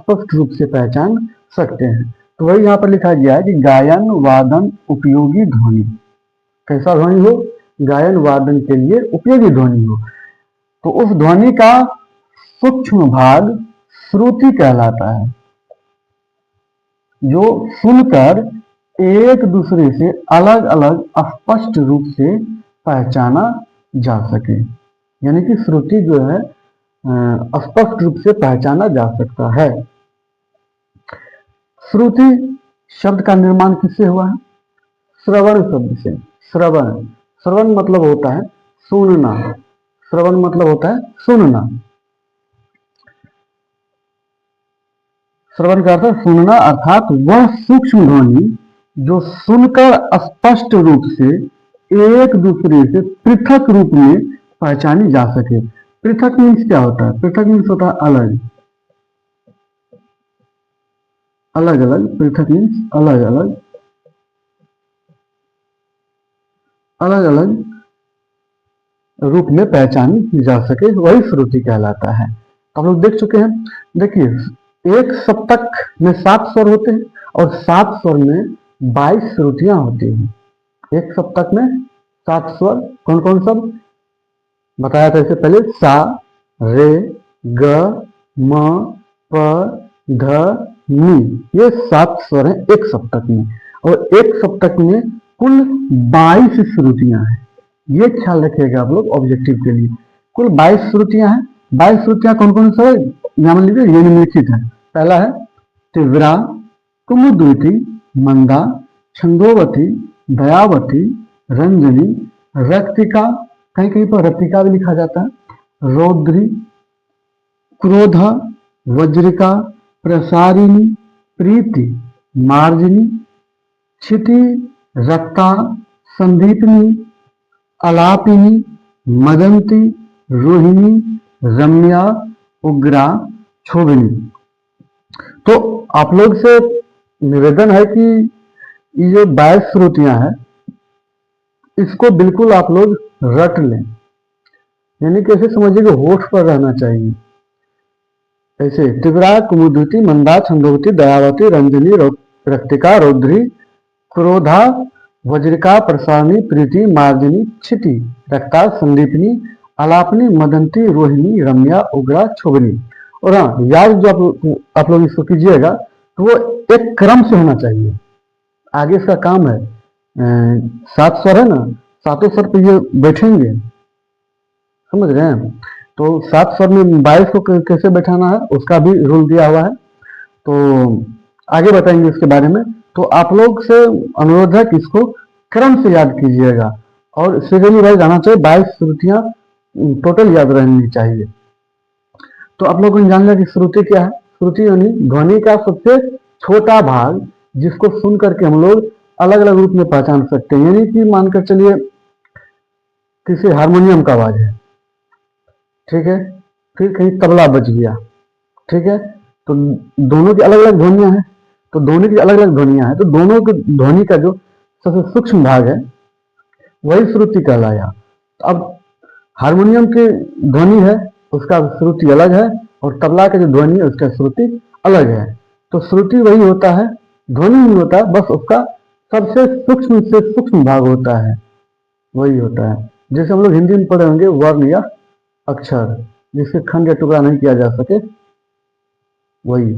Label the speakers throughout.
Speaker 1: अस्पष्ट रूप से पहचान सकते हैं। तो वही यहाँ पर लिखा गया है कि गायन वादन उपयोगी ध्वनि, कैसा ध्वनि हो, गायन वादन के लिए उपयोगी ध्वनि हो। तो उस ध्वनि का सूक्ष्म भाग श्रुति कहलाता है, जो सुनकर एक दूसरे से अलग अलग स्पष्ट रूप से पहचाना जा सके। यानी कि श्रुति जो है स्पष्ट रूप से पहचाना जा सकता है। श्रुति शब्द का निर्माण किससे हुआ है? श्रवण शब्द से। श्रवण, श्रवण मतलब होता है सुनना, श्रवण मतलब होता है सुनना, श्रवण का अर्थ सुनना, अर्थात वह सूक्ष्म ध्वनि जो सुनकर स्पष्ट रूप से एक दूसरे से पृथक रूप में पहचानी जा सके। पृथक मीन्स क्या होता है? पृथक मीन्स होता है अलग, अलग अलग, पृथक मीन्स अलग अलग, अलग अलग रूप में पहचानी जा सके, वही श्रुति कहलाता है। आप लोग देख चुके हैं। देखिए एक सप्तक में 7 स्वर होते हैं और 7 स्वर में 22 श्रुतियां होती हैं। एक सप्तक में 7 स्वर कौन कौन सब बताया था इससे पहले? सा, रे, ग, म, प, ध, नी, ये 7 स्वर हैं एक सप्तक में, और एक सप्तक में कुल 22 श्रुतियां हैं। ये ख्याल रखिएगा आप लोग ऑब्जेक्टिव के लिए। कुल 22 श्रुतियां हैं। 22 श्रुतियां कौन कौन सा है? यहाँ लीजिए, ये निम्नलिखित है। पहला है तीव्रा, कुमुद्वती, मंदा, छंदोवती, दयावती, रंजनी, रक्तिका, कहीं कहीं पर रक्तिका भी लिखा जाता है, रौद्री, क्रोध, वज्रिका, प्रसारिणी, प्रीति, मार्जनी, क्षिति, रक्ता, संदीपनी, अलापिनी, मदंती, रोहिणी, रम्या, उग्रा, क्षोभिनी। तो आप लोग से निवेदन है कि ये जो 22 श्रुतियां हैं इसको बिल्कुल आप लोग रट लें, यानी कैसे समझिए कि होठ पर रहना चाहिए। ऐसे तीव्रा, कुमुद्वती, मंदा, छंदोवती, दयावती, रंजनी, रक्तिका, रौद्री, क्रोधा, वज्रिका, प्रसारणी, प्रीति, मार्जनी, क्षिति, रक्ता, संदीपनी, अलापनी, मदंती, रोहिणी, रम्या, उग्रा, क्षोभिनी। और हाँ, याद जो आप लोग इसको कीजिएगा तो वो एक क्रम से होना चाहिए। आगे इसका काम है 7 स्वर है ना, 7 स्वर पे ये बैठेंगे, समझ रहे हैं? तो 7 स्वर में 22 को कैसे बैठाना है उसका भी रूल दिया हुआ है, तो आगे बताएंगे इसके बारे में। तो आप लोग से अनुरोध है कि इसको क्रम से याद कीजिएगा और सीरियली वाइज आना चाहिए। 22 श्रुतियां टोटल याद रहनी चाहिए। तो आप लोगों ने जान लिया कि श्रुति क्या है। श्रुति यानी ध्वनि का सबसे छोटा भाग जिसको सुन करके हम लोग अलग अलग रूप में पहचान सकते हैं। यानी कि मानकर चलिए किसी हारमोनियम का आवाज है, ठीक है, फिर कहीं तबला बज गया, ठीक है, तो दोनों की अलग अलग ध्वनियां हैं, तो दोनों की अलग अलग ध्वनियां हैं, तो दोनों की ध्वनि का जो सबसे सूक्ष्म भाग है वही श्रुति कहलाया। अब हारमोनियम की ध्वनि है उसका श्रुति अलग है और तबला का जो ध्वनि है उसका श्रुति अलग है। तो श्रुति वही होता है, ध्वनि नहीं होता, बस उसका सबसे सूक्ष्म से सूक्ष्म भाग होता है, वही होता है। जैसे हम लोग हिंदी में पढ़े होंगे वर्ण या अक्षर, जिसके खंड या टुकड़ा नहीं किया जा सके, वही।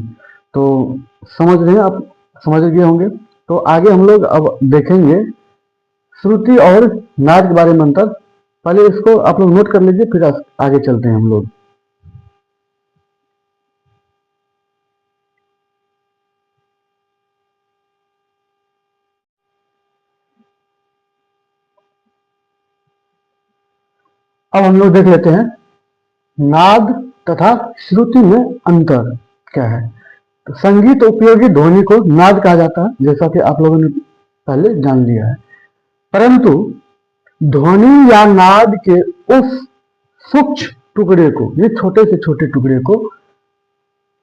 Speaker 1: तो समझ रहे हैं आप, समझ गए होंगे। तो आगे हम लोग अब देखेंगे श्रुति और नाद के बारे में अंतर। पहले इसको आप लोग नोट कर लीजिए, फिर आगे चलते हैं हम लोग। अब हम लोग देख लेते हैं नाद तथा श्रुति में अंतर क्या है। तो संगीत उपयोगी ध्वनि को नाद कहा जाता है, जैसा कि आप लोगों ने पहले जान लिया है। परंतु ध्वनि या नाद के उस सूक्ष्म टुकड़े को, ये छोटे से छोटे टुकड़े को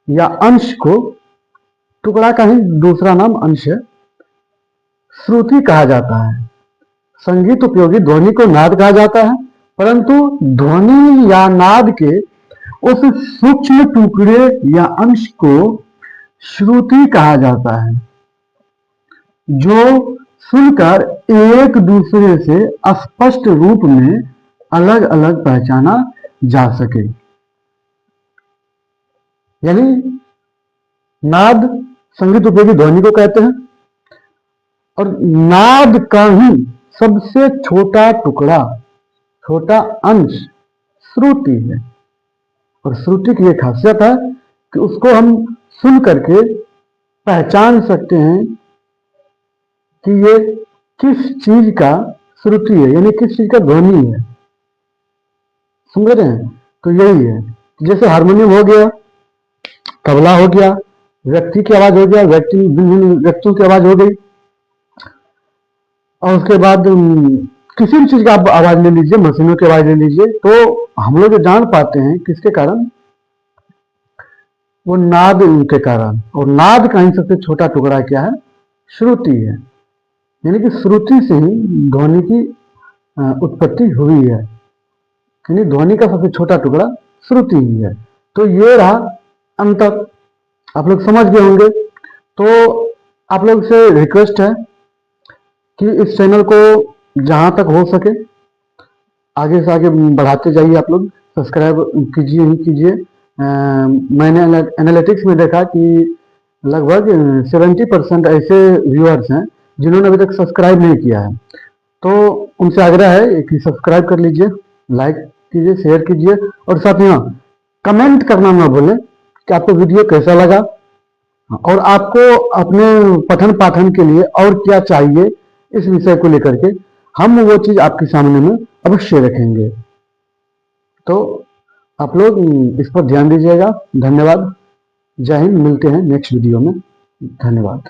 Speaker 1: या अंश को, टुकड़ा का ही दूसरा नाम अंश है, श्रुति कहा जाता है। संगीत उपयोगी ध्वनि को नाद कहा जाता है, परंतु ध्वनि या नाद के उस सूक्ष्म टुकड़े या अंश को श्रुति कहा जाता है, जो सुनकर एक दूसरे से स्पष्ट रूप में अलग अलग पहचाना जा सके। यानी नाद संगीत उपयोगी ध्वनि को कहते हैं, और नाद का ही सबसे छोटा टुकड़ा, छोटा अंश श्रुति है। और श्रुति की एक खासियत है कि उसको हम सुन करके पहचान सकते हैं कि ये किस चीज का श्रुति है, यानी किस चीज का ध्वनि है। समझ रहे हैं? तो यही है, जैसे हारमोनियम हो गया, तबला हो गया, व्यक्ति की आवाज हो गया, विभिन्न व्यक्तियों की आवाज हो गई, और उसके बाद किसी भी चीज का आप आवाज ले लीजिए, मशीनों की आवाज ले लीजिए, तो हम लोग जान पाते हैं किसके कारण, वो नाद के कारण। और नाद का ही सबसे छोटा टुकड़ा क्या है? श्रुति है। यानी कि श्रुति से ही ध्वनि की उत्पत्ति हुई है, यानी ध्वनि का सबसे छोटा टुकड़ा श्रुति ही है। तो ये रहा अंतर, आप लोग समझ गए होंगे। तो आप लोग से रिक्वेस्ट है कि इस चैनल को जहां तक हो सके आगे से आगे बढ़ाते जाइए। आप लोग सब्सक्राइब कीजिए ही कीजिए। मैंने एनालिटिक्स में देखा कि लगभग 70% ऐसे व्यूअर्स हैं जिन्होंने अभी तक सब्सक्राइब नहीं किया है। तो उनसे आग्रह है कि सब्सक्राइब कर लीजिए, लाइक कीजिए, शेयर कीजिए, और साथ ही कमेंट करना ना भूलें कि आपको वीडियो कैसा लगा, और आपको अपने पठन पाठन के लिए और क्या चाहिए इस विषय को लेकर के हम वो चीज आपके सामने में अवश्य रखेंगे। तो आप लोग इस पर ध्यान दीजिएगा। धन्यवाद। जय हिंद। मिलते हैं नेक्स्ट वीडियो में। धन्यवाद।